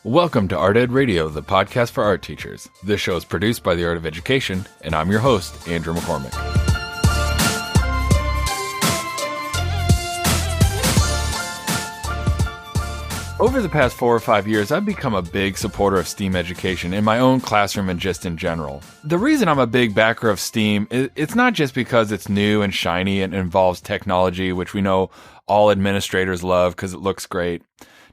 Welcome to Art Ed Radio, the podcast for art teachers. This show is produced by the Art of Education, and I'm your host, Andrew McCormick. Over the past 4 or 5 years, I've become a big supporter of STEAM education in my own classroom and just in general. The reason I'm a big backer of STEAM, it's not just because it's new and shiny and involves technology, which we know all administrators love because it looks great.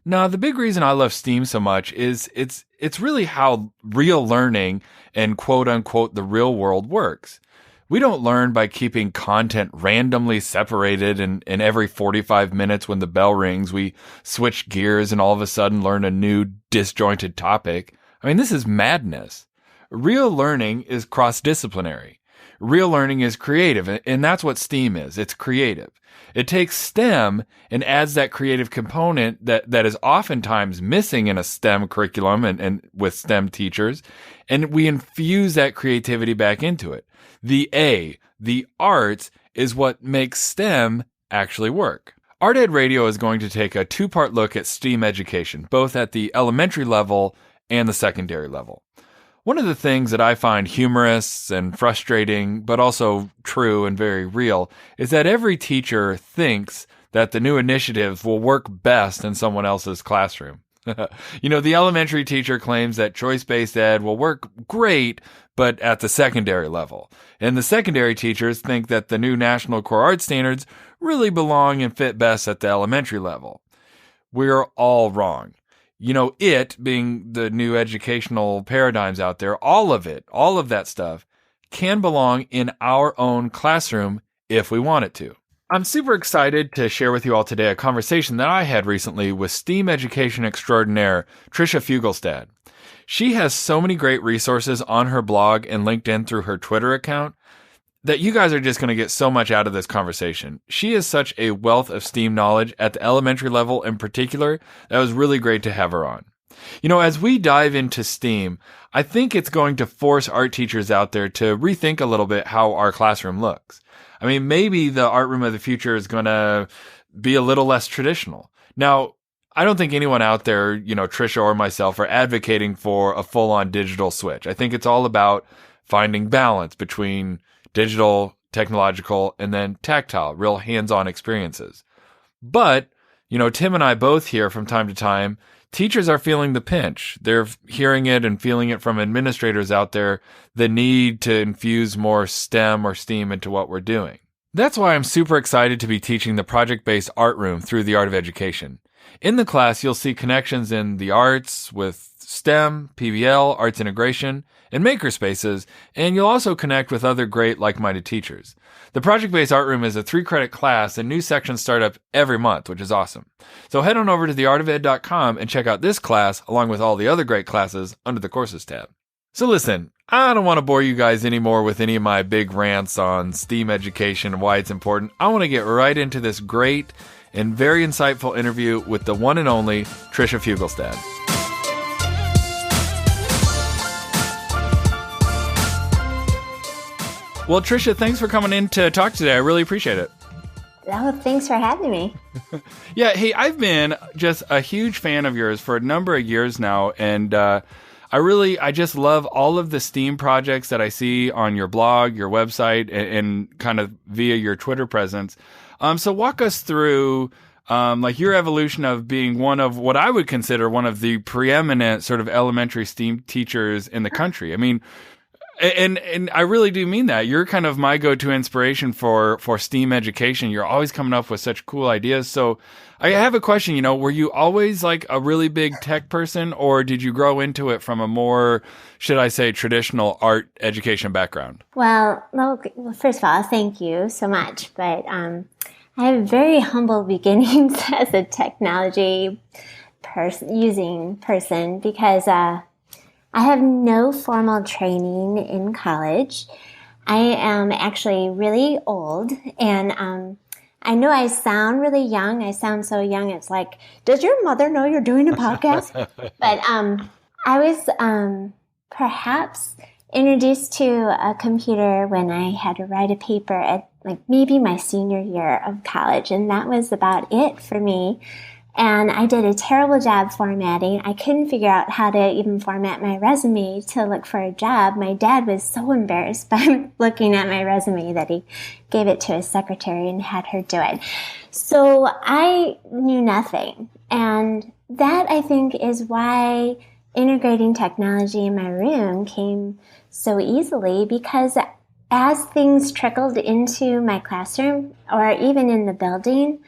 No, the big reason I love STEAM so much is it's really how real learning and quote unquote the real world works. We don't learn by keeping content randomly separated and every 45 minutes when the bell rings, we switch gears and all of a sudden learn a new disjointed topic. I mean, this is madness. Real learning is cross-disciplinary. Real learning is creative, and that's what STEAM is. It's creative. It takes STEM and adds that creative component that is oftentimes missing in a STEM curriculum and with STEM teachers, and we infuse that creativity back into it. The arts, is what makes STEM actually work. Art Ed Radio is going to take a 2-part look at STEAM education, both at the elementary level and the secondary level. One of the things that I find humorous and frustrating, but also true and very real, is that every teacher thinks that the new initiative will work best in someone else's classroom. The elementary teacher claims that choice-based ed will work great, but at the secondary level. And the secondary teachers think that the new National Core Art Standards really belong and fit best at the elementary level. We're all wrong. It being the new educational paradigms out there, all of that stuff can belong in our own classroom if we want it to. I'm super excited to share with you all today a conversation that I had recently with STEAM education extraordinaire, Tricia Fuglestad. She has so many great resources on her blog and LinkedIn through her Twitter account that you guys are just going to get so much out of this conversation. She is such a wealth of STEAM knowledge at the elementary level in particular. That was really great to have her on. As we dive into STEAM, I think it's going to force art teachers out there to rethink a little bit how our classroom looks. I mean, maybe the art room of the future is going to be a little less traditional. Now, I don't think anyone out there, Tricia or myself, are advocating for a full-on digital switch. I think it's all about finding balance between digital, technological, and then tactile, real hands-on experiences. But, Tim and I both hear from time to time, teachers are feeling the pinch. They're hearing it and feeling it from administrators out there, the need to infuse more STEM or STEAM into what we're doing. That's why I'm super excited to be teaching the project-based art room through the Art of Education. In the class, you'll see connections in the arts with STEM, PBL, arts integration, and makerspaces, and you'll also connect with other great like-minded teachers. The project-based art room is a 3-credit class, and new sections start up every month, which is awesome. So head on over to theartofed.com and check out this class, along with all the other great classes under the Courses tab. So listen, I don't want to bore you guys anymore with any of my big rants on STEAM education and why it's important. I want to get right into this great and very insightful interview with the one and only Tricia Fuglestad. Well, Tricia, thanks for coming in to talk today. I really appreciate it. Oh, thanks for having me. Yeah, hey, I've been just a huge fan of yours for a number of years now, and I just love all of the STEAM projects that I see on your blog, your website, and kind of via your Twitter presence. So walk us through your evolution of being one of what I would consider one of the preeminent sort of elementary STEAM teachers in the country. I mean, and I really do mean that. You're kind of my go-to inspiration for STEAM education. You're always coming up with such cool ideas. So I have a question, were you always like a really big tech person, or did you grow into it from a more, should I say, traditional art education background? Well, first of all, thank you so much. But I have very humble beginnings as a technology using person because I have no formal training in college. I am actually really old, and I know I sound really young. I sound so young. It's like, does your mother know you're doing a podcast? But I was perhaps introduced to a computer when I had to write a paper at maybe my senior year of college, and that was about it for me. And I did a terrible job formatting. I couldn't figure out how to even format my resume to look for a job. My dad was so embarrassed by looking at my resume that he gave it to his secretary and had her do it. So I knew nothing. And that, I think, is why integrating technology in my room came so easily, because as things trickled into my classroom or even in the building,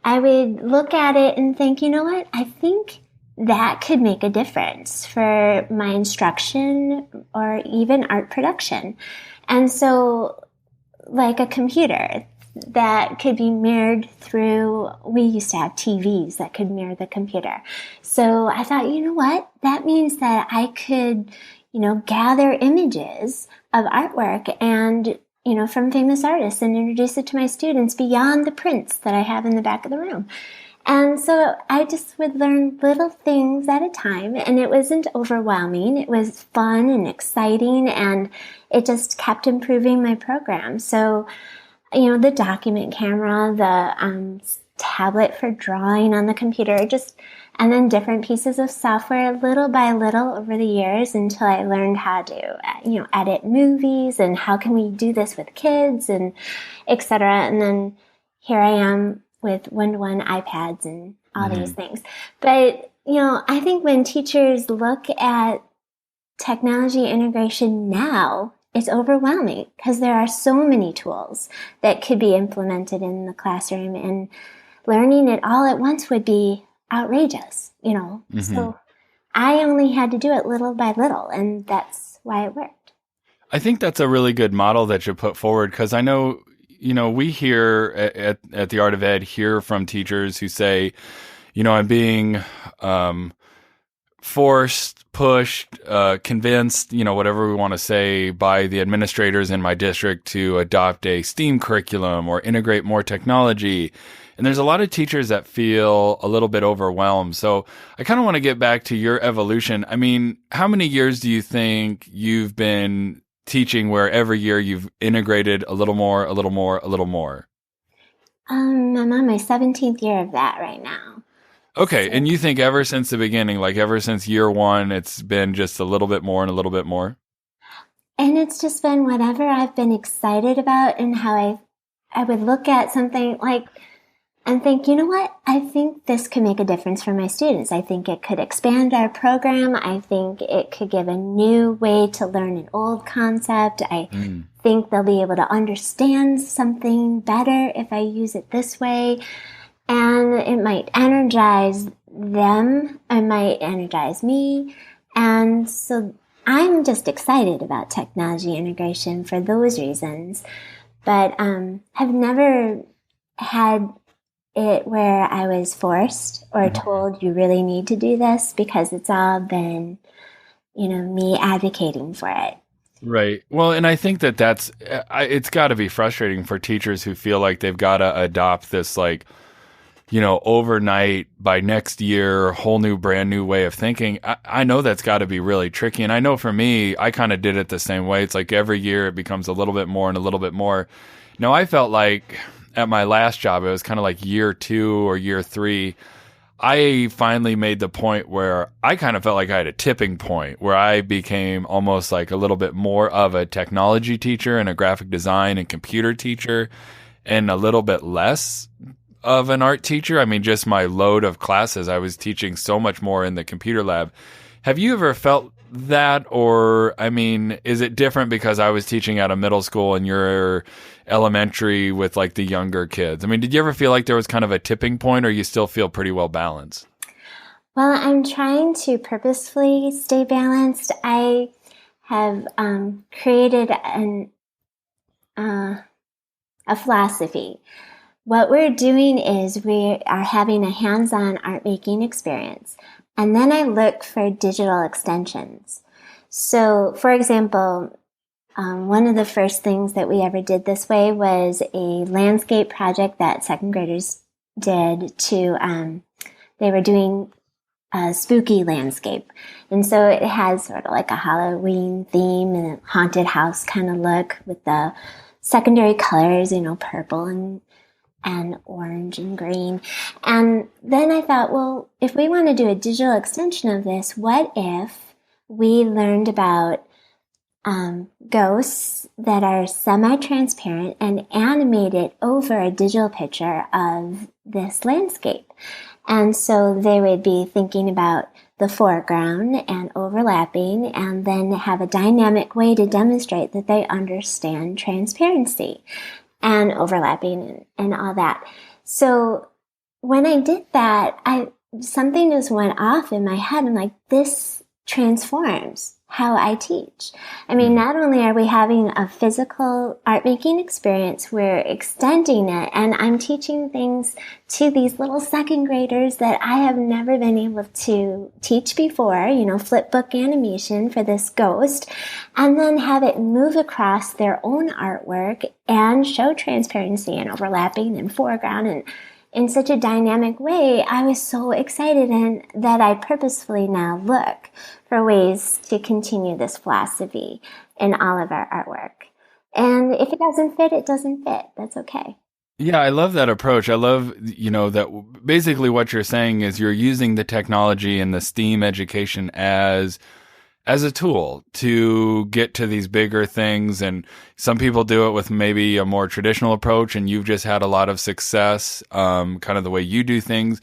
I would look at it and think, you know what, I think that could make a difference for my instruction or even art production. And so, like a computer that could be mirrored through, we used to have TVs that could mirror the computer. So I thought, you know what, that means that I could, gather images of artwork and from famous artists and introduce it to my students beyond the prints that I have in the back of the room. And so I just would learn little things at a time, and it wasn't overwhelming. It was fun and exciting, and it just kept improving my program. So, the document camera, the tablet for drawing on the computer, and then different pieces of software little by little over the years until I learned how to, edit movies and how can we do this with kids and et cetera. And then here I am with one-to-one iPads and all these things. But, I think when teachers look at technology integration now, it's overwhelming because there are so many tools that could be implemented in the classroom, and learning it all at once would be outrageous, So I only had to do it little by little, and that's why it worked. I think that's a really good model that you put forward, because I know, we hear at the Art of Ed hear from teachers who say, I'm being forced, pushed, convinced, whatever we want to say, by the administrators in my district to adopt a STEAM curriculum or integrate more technology. And there's a lot of teachers that feel a little bit overwhelmed. So I kind of want to get back to your evolution. I mean, how many years do you think you've been teaching where every year you've integrated a little more, a little more, a little more? I'm on my 17th year of that right now. Okay. So, and you think ever since the beginning, like ever since year one, it's been just a little bit more and a little bit more? And it's just been whatever I've been excited about, and how I would look at something and think, you know what, I think this could make a difference for my students. I think it could expand our program. I think it could give a new way to learn an old concept. I think they'll be able to understand something better if I use it this way. And it might energize them. It might energize me. And so I'm just excited about technology integration for those reasons. But have never had it where I was forced or told you really need to do this, because it's all been, me advocating for it. Right. Well, and I think that's it's got to be frustrating for teachers who feel like they've got to adopt this, overnight, by next year, whole new, brand new way of thinking. I know that's got to be really tricky. And I know for me, I kind of did it the same way. It's like every year it becomes a little bit more and a little bit more. Now, I felt like at my last job, it was kind of like year 2 or year 3. I finally made the point where I kind of felt like I had a tipping point where I became almost like a little bit more of a technology teacher and a graphic design and computer teacher, and a little bit less of an art teacher. I mean, just my load of classes, I was teaching so much more in the computer lab. Have you ever felt that? Or, I mean, is it different because I was teaching at a middle school and you're elementary with like the younger kids? I mean, did you ever feel like there was kind of a tipping point, or you still feel pretty well balanced? Well, I'm trying to purposefully stay balanced. I have created a philosophy. What we're doing is we are having a hands-on art making experience. And then I look for digital extensions. So, for example, one of the first things that we ever did this way was a landscape project that second graders did they were doing a spooky landscape. And so it has sort of like a Halloween theme and a haunted house kind of look with the secondary colors, purple and and orange and green. And then I thought, well, if we want to do a digital extension of this, what if we learned about ghosts that are semi-transparent and animated over a digital picture of this landscape? And so they would be thinking about the foreground and overlapping, and then have a dynamic way to demonstrate that they understand transparency and overlapping and all that. So when I did that, something just went off in my head. I'm like, this transforms how I teach. I mean, not only are we having a physical art making experience, we're extending it, and I'm teaching things to these little second graders that I have never been able to teach before, flip book animation for this ghost, and then have it move across their own artwork and show transparency and overlapping and foreground and in such a dynamic way. I was so excited, and that I purposefully now look for ways to continue this philosophy in all of our artwork. And if it doesn't fit, it doesn't fit. That's okay. Yeah, I love that approach. I love, that basically what you're saying is you're using the technology and the STEAM education as a tool to get to these bigger things. And some people do it with maybe a more traditional approach, and you've just had a lot of success, kind of the way you do things,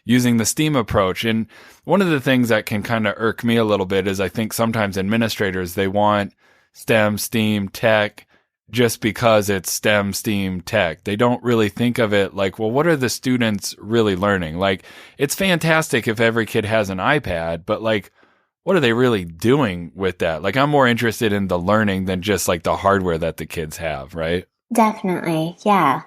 using the STEAM approach. And one of the things that can kind of irk me a little bit is I think sometimes administrators, they want STEM, STEAM, tech just because it's STEM, STEAM, tech. They don't really think of it like, well, what are the students really learning? Like, it's fantastic if every kid has an iPad, but like, what are they really doing with that? Like, I'm more interested in the learning than just like the hardware that the kids have, right? Definitely. Yeah.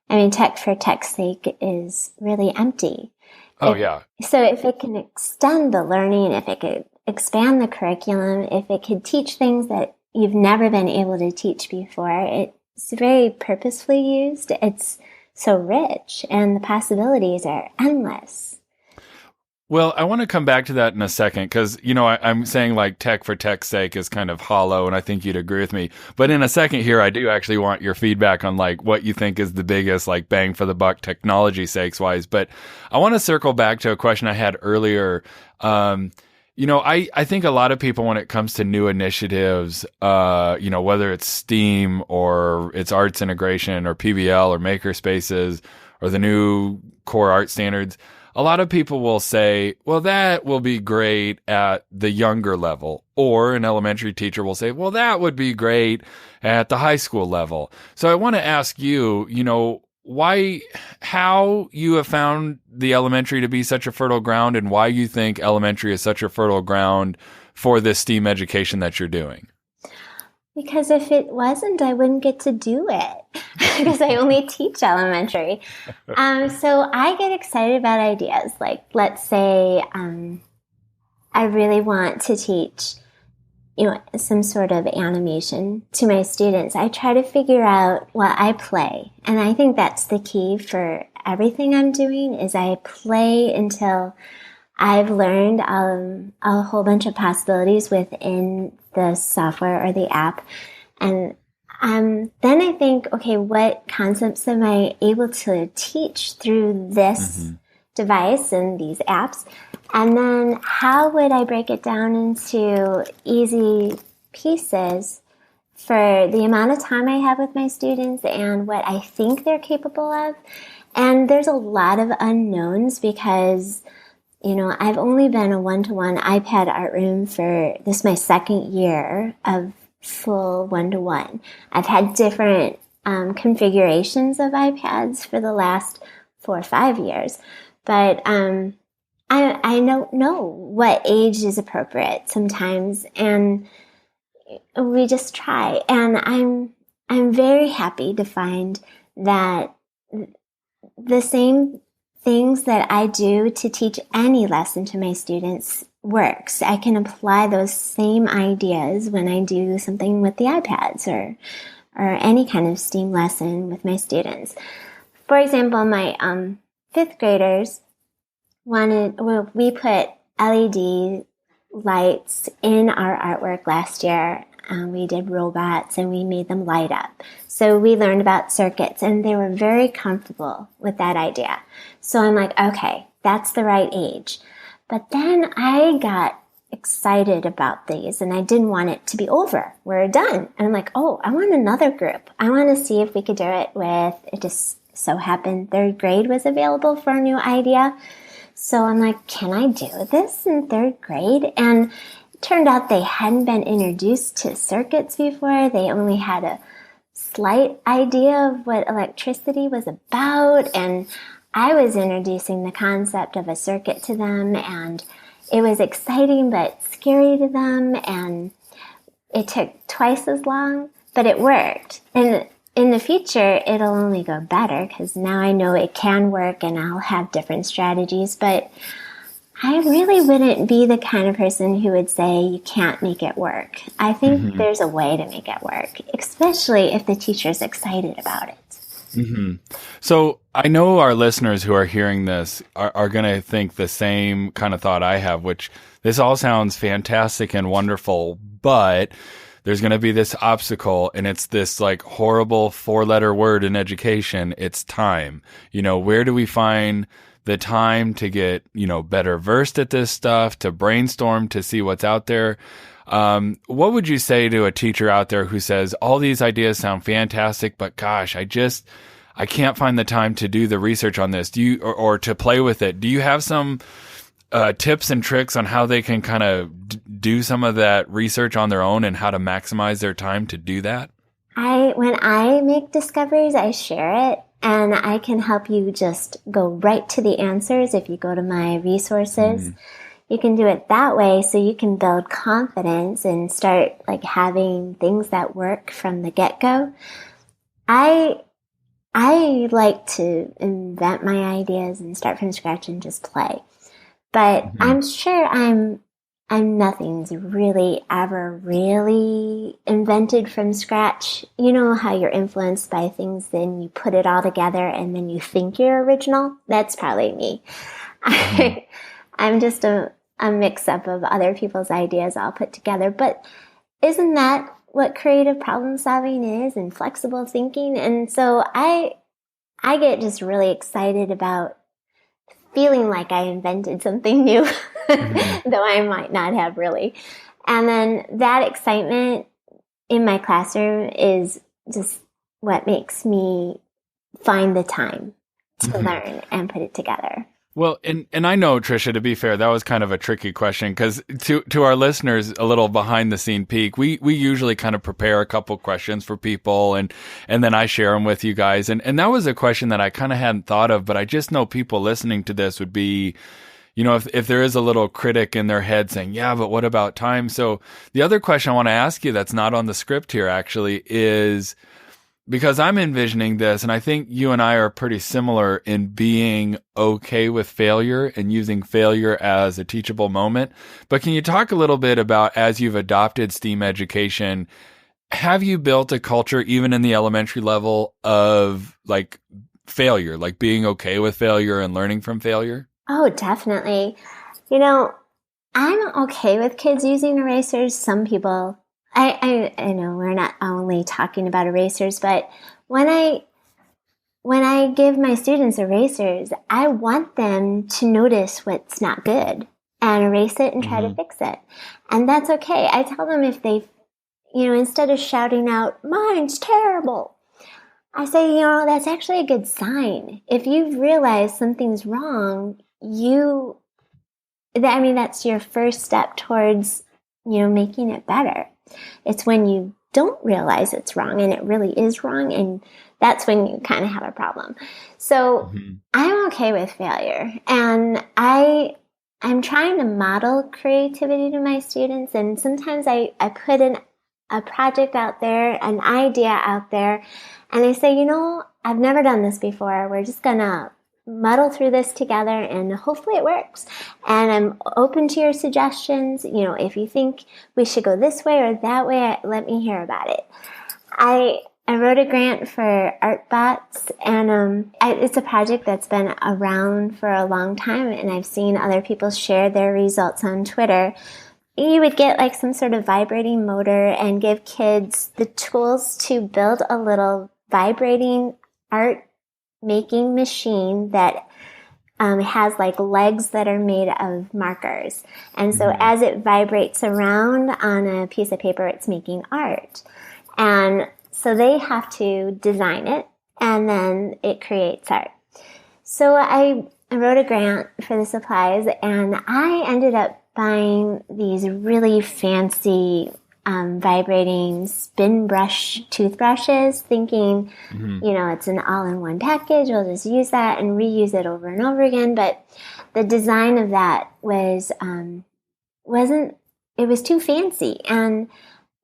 I mean, tech for tech's sake is really empty. Yeah. So if it can extend the learning, if it could expand the curriculum, if it could teach things that you've never been able to teach before, it's very purposefully used. It's so rich, and the possibilities are endless. Well, I want to come back to that in a second because, I'm saying like tech for tech's sake is kind of hollow, and I think you'd agree with me. But in a second here, I do actually want your feedback on like what you think is the biggest like bang for the buck technology sakes wise. But I want to circle back to a question I had earlier. I think a lot of people, when it comes to new initiatives, whether it's STEAM or it's arts integration or PBL or maker spaces or the new core art standards, a lot of people will say, well, that will be great at the younger level. Or an elementary teacher will say, well, that would be great at the high school level. So I want to ask you, how you have found the elementary to be such a fertile ground, and why you think elementary is such a fertile ground for this STEAM education that you're doing. Because if it wasn't, I wouldn't get to do it because I only teach elementary. So I get excited about ideas. Like, let's say I really want to teach, some sort of animation to my students. I try to figure out what I play. And I think that's the key for everything I'm doing is I play until I've learned a whole bunch of possibilities within the software or the app. And then I think, okay, what concepts am I able to teach through this device and these apps? And then how would I break it down into easy pieces for the amount of time I have with my students and what I think they're capable of? And there's a lot of unknowns because I've only been a one-to-one iPad art room for this my second year of full one-to-one. I've had different configurations of iPads for the last 4 or 5 years, but I don't know what age is appropriate sometimes, and we just try. And I'm very happy to find that the same things that I do to teach any lesson to my students works. I can apply those same ideas when I do something with the iPads or any kind of STEAM lesson with my students. For example, my 5th graders we put LED lights in our artwork last year We did robots and we made them light up. So we learned about circuits and they were very comfortable with that idea. So I'm like, okay, that's the right age. But then I got excited about these and I didn't want it to be over. We're done. And I'm like, oh, I want another group. I want to see if we could do it with, it just so happened third grade was available for a new idea. So I'm like, can I do this in third grade? And it turned out they hadn't been introduced to circuits before. They only had a slight idea of what electricity was about. And I was introducing the concept of a circuit to them, and it was exciting but scary to them, and it took twice as long, but it worked. And in the future, it'll only go better because now I know it can work and I'll have different strategies, but I really wouldn't be the kind of person who would say you can't make it work. I think there's a way to make it work, especially if the teacher's excited about it. So I know our listeners who are hearing this are going to think the same kind of thought I have, which this all sounds fantastic and wonderful, but there's going to be this obstacle, and it's this like horrible 4-letter word in education. It's time. Where do we find the time to get, better versed at this stuff, to brainstorm, to see what's out there? What would you say to a teacher out there who says, all these ideas sound fantastic, but gosh, I can't find the time to do the research on this? Or to play with it? Do you have some tips and tricks on how they can kind of do some of that research on their own and how to maximize their time to do that? When I make discoveries, I share it, and I can help you just go right to the answers if you go to my resources. You can do it that way so you can build confidence and start like having things that work from the get-go. I like to invent my ideas and start from scratch and just play. But I'm sure nothing's really ever really invented from scratch. You know how you're influenced by things, then you put it all together and then you think you're original? That's probably me. I'm just a mix-up of other people's ideas all put together. But isn't that what creative problem solving is, and flexible thinking? And so I get just really excited about feeling like I invented something new, though I might not have really. And then that excitement in my classroom is just what makes me find the time to learn and put it together. Well, and I know, Tricia, to be fair, that was kind of a tricky question because to our listeners, a little behind the scene peek, we usually kind of prepare a couple questions for people and then I share them with you guys. And that was a question that I kind of hadn't thought of, but I just know people listening to this would be, if there is a little critic in their head saying, yeah, but what about time? So the other question I want to ask you that's not on the script here actually is, because I'm envisioning this, and I think you and I are pretty similar in being okay with failure and using failure as a teachable moment. But can you talk a little bit about, as you've adopted STEAM education, have you built a culture, even in the elementary level, of like failure, like being okay with failure and learning from failure? Oh, definitely. I'm okay with kids using erasers. Some people, I know we're not only talking about erasers, but when I give my students erasers, I want them to notice what's not good and erase it and try to fix it. And that's okay. I tell them if they, instead of shouting out, mine's terrible, I say, that's actually a good sign. If you've realized something's wrong, that's your first step towards, making it better. It's when you don't realize it's wrong and it really is wrong, and that's when you kind of have a problem. So I'm okay with failure, and I'm trying to model creativity to my students, and sometimes I put a project out there, an idea out there, and I say, I've never done this before. We're just going to muddle through this together and hopefully it works. And I'm open to your suggestions. If you think we should go this way or that way, let me hear about it. I wrote a grant for ArtBots, and it's a project that's been around for a long time, and I've seen other people share their results on Twitter. you would get like some sort of vibrating motor and give kids the tools to build a little vibrating art making machine that has like legs that are made of markers. And so as it vibrates around on a piece of paper, it's making art. And so they have to design it, and then it creates art. So I wrote a grant for the supplies, and I ended up buying these really fancy vibrating spin brush toothbrushes, thinking, it's an all-in-one package. We'll just use that and reuse it over and over again. But the design of that was too fancy. And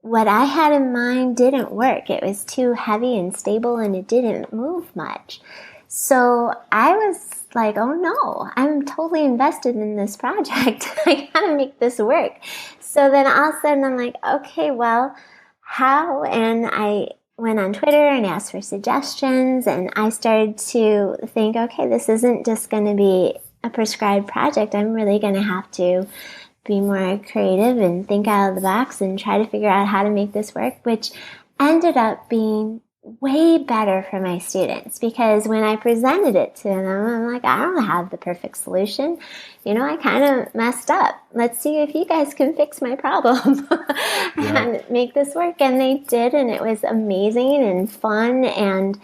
what I had in mind didn't work. It was too heavy and stable, and it didn't move much. So I was like, oh no, I'm totally invested in this project. I gotta make this work. So then all of a sudden I'm like, okay, well, how? And I went on Twitter and asked for suggestions, and I started to think, okay, this isn't just going to be a prescribed project. I'm really going to have to be more creative and think out of the box and try to figure out how to make this work, which ended up being way better for my students, because when I presented it to them, I'm like, I don't have the perfect solution. I kind of messed up. Let's see if you guys can fix my problem and make this work. And they did, and it was amazing and fun. And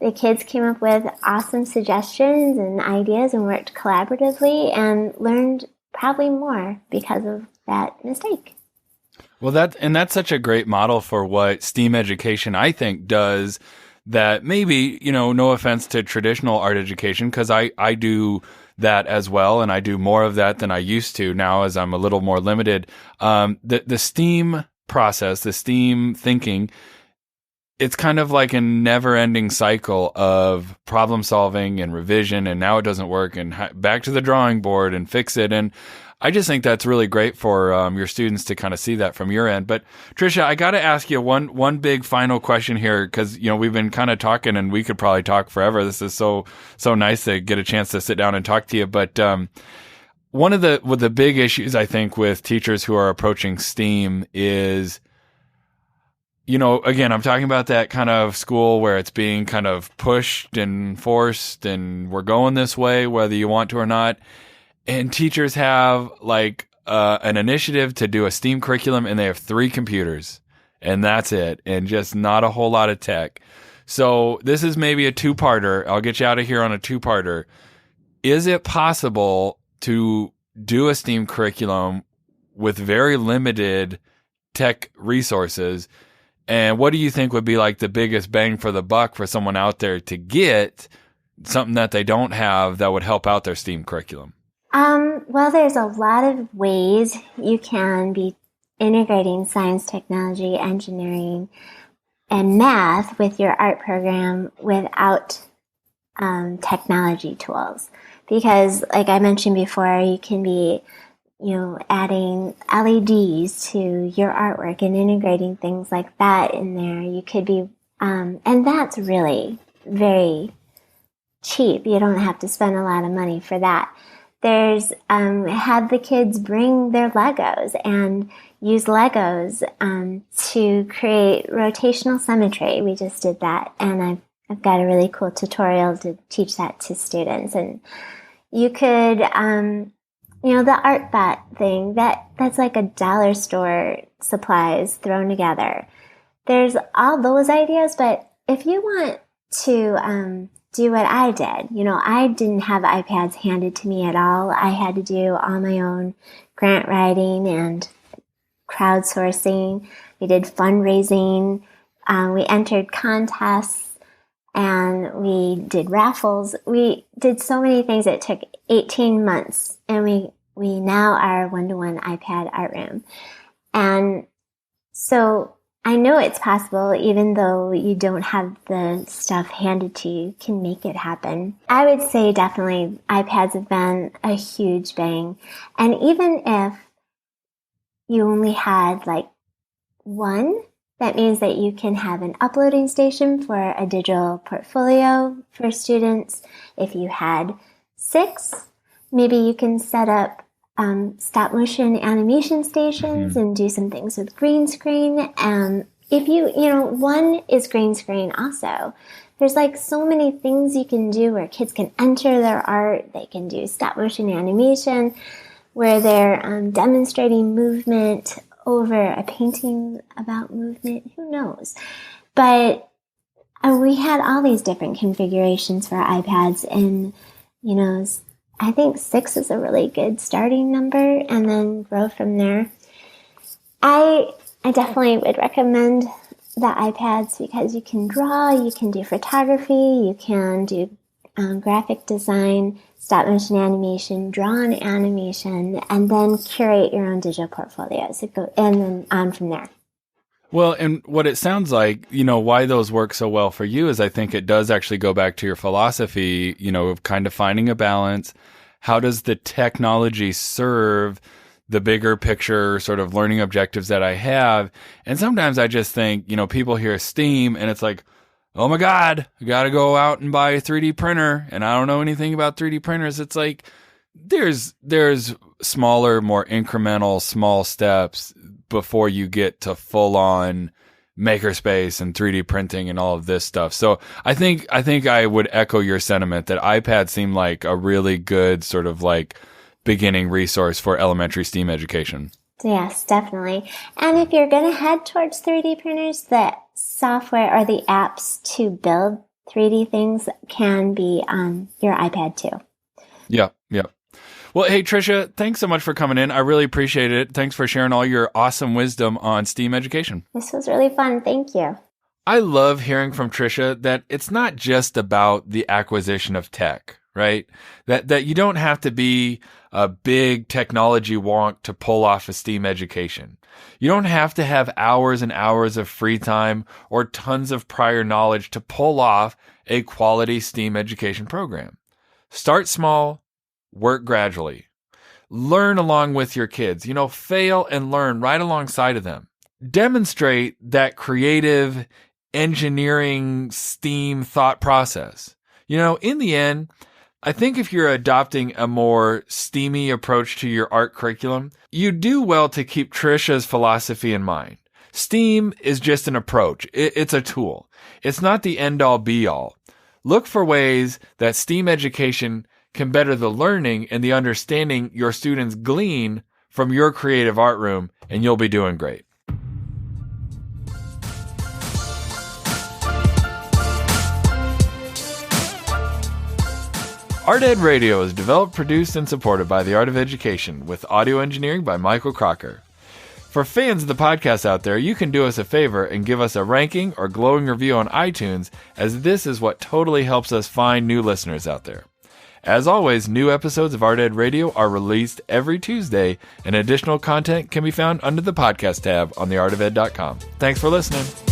the kids came up with awesome suggestions and ideas and worked collaboratively and learned probably more because of that mistake. Well, that's such a great model for what STEAM education, I think, does, that maybe, no offense to traditional art education, because I do that as well, and I do more of that than I used to now as I'm a little more limited. The STEAM process, the STEAM thinking, it's kind of like a never-ending cycle of problem solving and revision, and now it doesn't work, and back to the drawing board and fix it. And I just think that's really great for your students to kind of see that from your end. But Tricia, I got to ask you one big final question here, because we've been kind of talking, and we could probably talk forever. This is so nice to get a chance to sit down and talk to you. But one of the big issues, I think, with teachers who are approaching STEAM is, again, I'm talking about that kind of school where it's being kind of pushed and forced, and we're going this way, whether you want to or not. And teachers have like an initiative to do a STEAM curriculum, and they have 3 computers, and that's it, and just not a whole lot of tech. So this is maybe a 2-parter. I'll get you out of here on a 2-parter. Is it possible to do a STEAM curriculum with very limited tech resources? And what do you think would be like the biggest bang for the buck for someone out there to get something that they don't have that would help out their STEAM curriculum? Well, there's a lot of ways you can be integrating science, technology, engineering, and math with your art program without technology tools. Because, like I mentioned before, you can be, adding LEDs to your artwork and integrating things like that in there. You could be, and that's really very cheap. You don't have to spend a lot of money for that. There's have the kids bring their Legos and use Legos to create rotational symmetry. We just did that, and I've got a really cool tutorial to teach that to students. And you could, the art bot thing, that's like a dollar store supplies thrown together. There's all those ideas, but if you want to do what I did. I didn't have iPads handed to me at all. I had to do all my own grant writing and crowdsourcing. We did fundraising. We entered contests, and we did raffles. We did so many things. It took 18 months, and we now are one-to-one iPad art room. And so I know it's possible, even though you don't have the stuff handed to you, you can make it happen. I would say definitely iPads have been a huge bang. And even if you only had like 1, that means that you can have an uploading station for a digital portfolio for students. If you had 6, maybe you can set up stop motion animation stations and do some things with green screen. If one is green screen also. There's like so many things you can do where kids can enter their art. They can do stop motion animation where they're demonstrating movement over a painting about movement. Who knows? But we had all these different configurations for iPads, and I think 6 is a really good starting number, and then grow from there. I definitely would recommend the iPads because you can draw, you can do photography, you can do graphic design, stop motion animation, drawn animation, and then curate your own digital portfolio. And then on from there. Well, and what it sounds like, why those work so well for you is I think it does actually go back to your philosophy, of kind of finding a balance. How does the technology serve the bigger picture sort of learning objectives that I have? And sometimes I just think, people hear STEAM and it's like, oh my God, I got to go out and buy a 3D printer. And I don't know anything about 3D printers. It's like, there's smaller, more incremental, small steps before you get to full on makerspace and 3D printing and all of this stuff. So I think I would echo your sentiment that iPads seem like a really good sort of like beginning resource for elementary STEAM education. Yes, definitely. And if you're going to head towards 3D printers, the software or the apps to build 3D things can be on your iPad too. Yeah. Well, hey, Tricia, thanks so much for coming in. I really appreciate it. Thanks for sharing all your awesome wisdom on STEAM education. This was really fun. Thank you. I love hearing from Tricia that it's not just about the acquisition of tech, right? That you don't have to be a big technology wonk to pull off a STEAM education. You don't have to have hours and hours of free time or tons of prior knowledge to pull off a quality STEAM education program. Start small. Work gradually. Learn along with your kids. Fail and learn right alongside of them. Demonstrate that creative engineering STEAM thought process. In the end, I think if you're adopting a more STEAmy approach to your art curriculum, you do well to keep Tricia's philosophy in mind. STEAM is just an approach. It's a tool. It's not the end-all be-all. Look for ways that STEAM education can better the learning and the understanding your students glean from your creative art room, and you'll be doing great. Art Ed Radio is developed, produced, and supported by the Art of Education with audio engineering by Michael Crocker. For fans of the podcast out there, you can do us a favor and give us a ranking or glowing review on iTunes, as this is what totally helps us find new listeners out there. As always, new episodes of Art Ed Radio are released every Tuesday, and additional content can be found under the podcast tab on theartofed.com. Thanks for listening.